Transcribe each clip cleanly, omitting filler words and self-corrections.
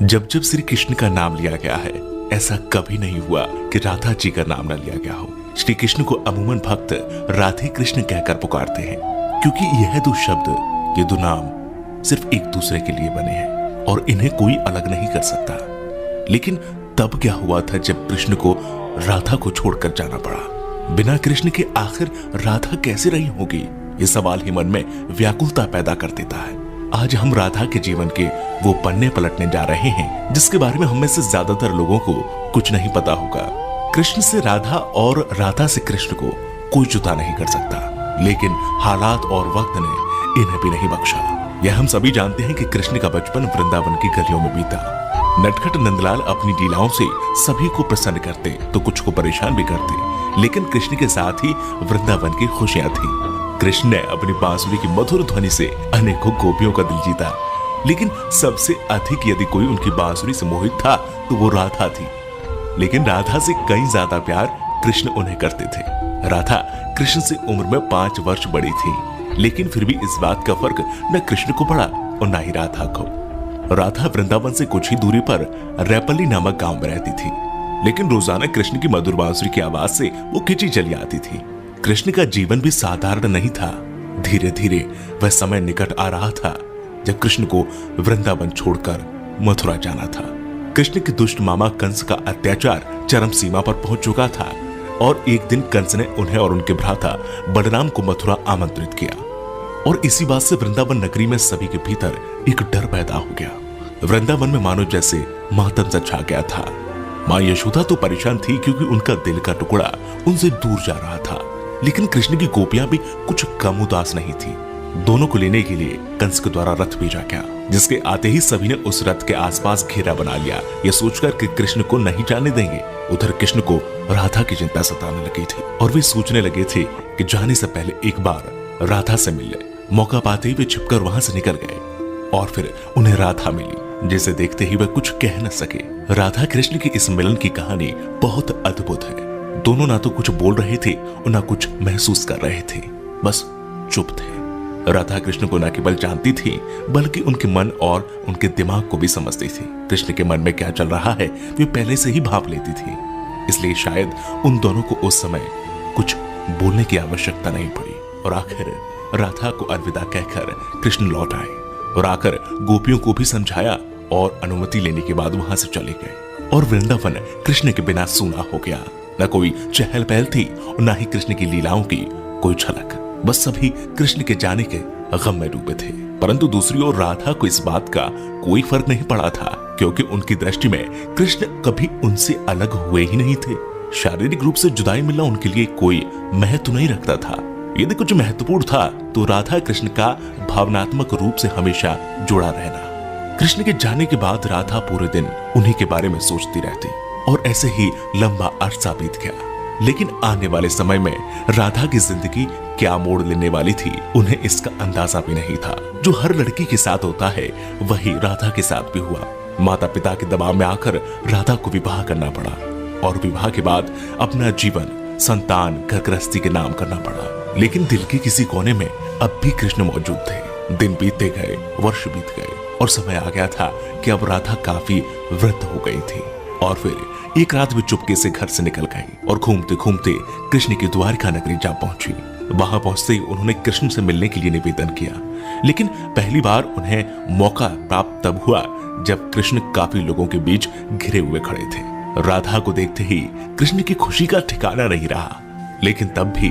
जब जब श्री कृष्ण का नाम लिया गया है, ऐसा कभी नहीं हुआ कि राधा जी का नाम न लिया गया हो। श्री कृष्ण को अमूमन भक्त राधे कृष्ण कहकर पुकारते हैं, क्योंकि यह दो शब्द, ये दो नाम सिर्फ एक दूसरे के लिए बने हैं और इन्हें कोई अलग नहीं कर सकता। लेकिन तब क्या हुआ था जब कृष्ण को राधा को छोड़कर जाना पड़ा? बिना कृष्ण के आखिर राधा कैसे रही होगी? ये सवाल ही मन में व्याकुलता पैदा कर देता है। आज हम राधा के जीवन के वो पन्ने पलटने जा रहे हैं जिसके बारे में हम में से ज्यादातर लोगों को कुछ नहीं पता होगा। कृष्ण से राधा और राधा से कृष्ण को कोई जुदा नहीं कर सकता, लेकिन हालात और वक्त ने इन्हें भी नहीं बख्शा। यह हम सभी जानते हैं कि कृष्ण का बचपन वृंदावन की गलियों में बीता। नटखट नंदलाल अपनी लीलाओं से सभी को प्रसन्न करते तो कुछ को परेशान भी करते, लेकिन कृष्ण के साथ ही वृंदावन की खुशियां थी। कृष्ण ने अपनी बांसुरी की मधुर ध्वनि से अनेकों गोपियों का दिल जीता, लेकिन सबसे अधिक यदि कोई उनकी बांसुरी से मोहित था तो वो राधा थी। लेकिन राधा से कहीं ज्यादा प्यार कृष्ण उन्हें करते थे। राधा कृष्ण से उम्र में 5 वर्ष बड़ी थी, लेकिन फिर भी इस बात का फर्क न कृष्ण को पड़ा और न ही राधा को। राधा वृंदावन से कुछ ही दूरी पर रैपल्ली नामक गांव में रहती थी, लेकिन रोजाना कृष्ण की मधुर बांसुरी की आवाज से वो खिंची चली आती थी। कृष्ण का जीवन भी साधारण नहीं था। धीरे धीरे वह समय निकट आ रहा था जब कृष्ण को वृंदावन छोड़कर मथुरा जाना था। कृष्ण के दुष्ट मामा कंस का अत्याचार चरम सीमा पर पहुंच चुका था और एक दिन कंस ने उन्हें और उनके भ्राता बलराम को मथुरा आमंत्रित किया, और इसी बात से वृंदावन नगरी में सभी के भीतर एक डर पैदा हो गया। वृंदावन में मानो जैसे मातम सा छा गया था। मां यशोदा तो परेशान थी क्योंकि उनका दिल का टुकड़ा उनसे दूर जा रहा था, लेकिन कृष्ण की गोपियां भी कुछ कम उदास नहीं थी। दोनों को लेने के लिए कंस के द्वारा रथ भेजा गया, जिसके आते ही सभी ने उस रथ के आसपास घेरा बना लिया, यह सोचकर कि कृष्ण को नहीं जाने देंगे। उधर कृष्ण को राधा की चिंता सताने लगी थी और वे सोचने लगे थे कि जाने से पहले एक बार राधा से मिल ले। मौका पाते ही वे छिपकर वहां से निकल गए और फिर उन्हें राधा मिली, जिसे देखते ही वे कुछ कह न सके। राधा कृष्ण की इस मिलन की कहानी बहुत अद्भुत है। दोनों ना तो कुछ बोल रहे थे और ना कुछ महसूस कर रहे थे, बस चुप थे। राधा कृष्ण को न केवल जानती थी बल्कि उनके मन और उनके दिमाग को भी समझती थी। कृष्ण के मन में क्या चल रहा है वे पहले से ही भाप लेती थी, इसलिए शायद उन दोनों को उस समय कुछ बोलने की आवश्यकता नहीं पड़ी। और आखिर राधा को अलविदा कहकर कृष्ण लौट आए और आकर गोपियों को भी समझाया और अनुमति लेने के बाद वहां से चले गए। और वृंदावन कृष्ण के बिना सूना हो गया। न कोई चहल पहल थी और न ही कृष्ण की लीलाओं की कोई झलक। बस सभी कृष्ण के जाने के गम में डूबे थे। परंतु दूसरी ओर राधा को इस बात का कोई फर्क नहीं पड़ा था, क्योंकि उनकी दृष्टि में कृष्ण कभी उनसे अलग हुए ही नहीं थे। शारीरिक रूप से जुदाई मिलना उनके लिए कोई महत्व नहीं रखता था। यदि कुछ महत्वपूर्ण था तो राधा कृष्ण का भावनात्मक रूप से हमेशा जुड़ा रहना। कृष्ण के जाने के बाद राधा पूरे दिन उन्हीं के बारे में सोचती रहती और ऐसे ही लंबा अरसा बीत गया। लेकिन आने वाले समय में राधा की जिंदगी क्या मोड़ लेने वाली थी उन्हें इसका अंदाजा भी नहीं था। जो हर लड़की के साथ होता है वही राधा के साथ भी हुआ। माता पिता के दबाव में आकर राधा को विवाह करना पड़ा और विवाह के बाद अपना जीवन संतान घर गृहस्थी के नाम करना पड़ा। लेकिन दिल के किसी कोने में अब भी कृष्ण मौजूद थे। दिन बीतते गए, वर्ष बीत गए और समय आ गया था कि अब राधा काफी वृद्ध हो गई थी। और फिर एक रात वे चुपके से घर से निकल गई और घूमते घूमते कृष्ण की द्वारिका नगरी जा पहुंची। वहां पहुंचते ही उन्होंने कृष्ण से मिलने के लिए निवेदन किया, लेकिन पहली बार उन्हें मौका प्राप्त तब हुआ जब कृष्ण काफी लोगों के बीच घिरे हुए खड़े थे। राधा को देखते ही कृष्ण की खुशी का ठिकाना नहीं रहा, लेकिन तब भी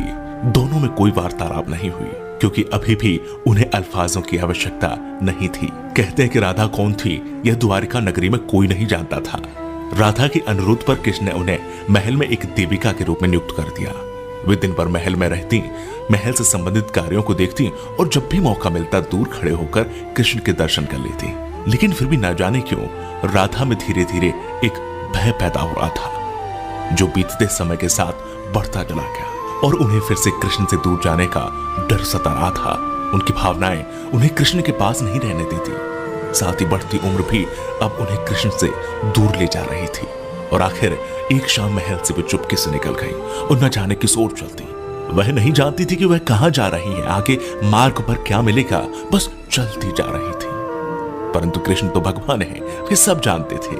दोनों में कोई वार्तालाप नहीं हुई, क्योंकि अभी भी उन्हें अल्फाजों की आवश्यकता नहीं थी। कहते हैं कि राधा कौन थी यह द्वारिका नगरी में कोई नहीं जानता था। राधा के अनुरोध पर कृष्ण ने उन्हें महल में एक देविका के रूप में नियुक्त कर दिया। वे दिन भर महल में रहती, महल से संबंधित कार्यों को देखती और जब भी मौका मिलता दूर खड़े होकर कृष्ण के दर्शन कर लेती। लेकिन फिर भी न जाने क्यों राधा में धीरे धीरे एक भय पैदा हो रहा था, जो बीतते समय के साथ बढ़ता चला गया और उन्हें फिर से कृष्ण से दूर जाने का डर सता रहा था। उनकी भावनाएं उन्हें कृष्ण के पास नहीं रहने देती। साथ ही बढ़ती उम्र भी अब उन्हें कृष्ण से दूर ले जा रही थी। और आखिर एक शाम महल से वे चुपके से निकल गई और न जाने किस ओर चलती। वह नहीं जानती थी कि वह कहां जा रही है, आगे मार्ग पर क्या मिलेगा, बस चलती जा रही थी। परंतु कृष्ण तो भगवान है, वे सब जानते थे।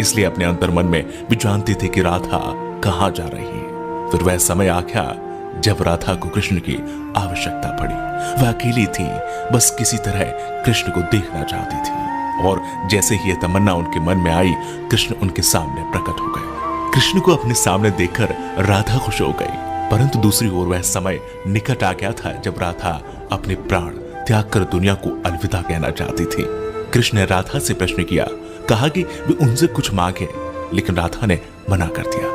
इसलिए अपने अंतर्मन में भी जानते थे कि राधा कहां जा रही है। फिर वह समय आ गया जब राधा को कृष्ण की आवश्यकता पड़ी। वह अकेली थी, बस किसी तरह कृष्ण को देखना चाहती थी। और जैसे ही यह तमन्ना उनके मन में आई, कृष्ण उनके सामने प्रकट हो गए। कृष्ण को अपने सामने देखकर राधा खुश हो गई। परंतु दूसरी ओर वह समय निकट आ गया था जब राधा अपने प्राण त्याग कर दुनिया को अलविदा कहना चाहती थी। कृष्ण ने राधा से प्रश्न किया, कहा कि वे उनसे कुछ मांगे, लेकिन राधा ने मना कर दिया।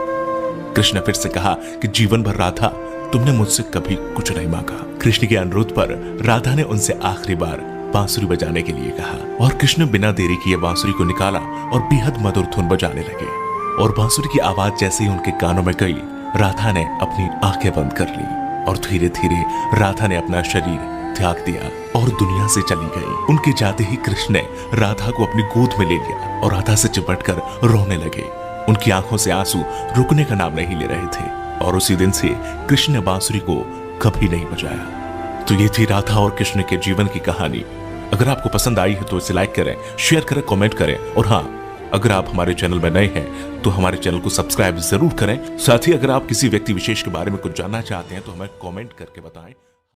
कृष्ण ने फिर से कहा कि जीवन भर राधा तुमने मुझसे कभी कुछ नहीं मांगा। कृष्ण के अनुरोध पर राधा ने उनसे आखिरी बार बांसुरी बजाने के लिए कहा और कृष्ण बिना देरी किए बांसुरी को निकाला और बेहद मधुर धुन बजाने लगे। और बांसुरी की आवाज जैसे ही उनके कानों में गई, राधा ने अपनी आंखें बंद कर ली और धीरे धीरे राधा ने अपना शरीर त्याग दिया और दुनिया से चली गई। उनके जाते ही कृष्ण ने राधा को अपनी गोद में ले लिया और राधा से चिपटकर रोने लगे। उनकी आंखों से आंसू रुकने का नाम नहीं ले रहे थे और उसी दिन से कृष्ण ने बांसुरी को कभी नहीं बजाया। तो ये थी राधा और कृष्ण के जीवन की कहानी। अगर आपको पसंद आई है तो इसे लाइक करें, शेयर करें, कमेंट करें और हाँ, अगर आप हमारे चैनल में नए हैं तो हमारे चैनल को सब्सक्राइब जरूर करें। साथ ही अगर आप किसी व्यक्ति विशेष के बारे में कुछ जानना चाहते हैं तो हमें कमेंट करके बताएं।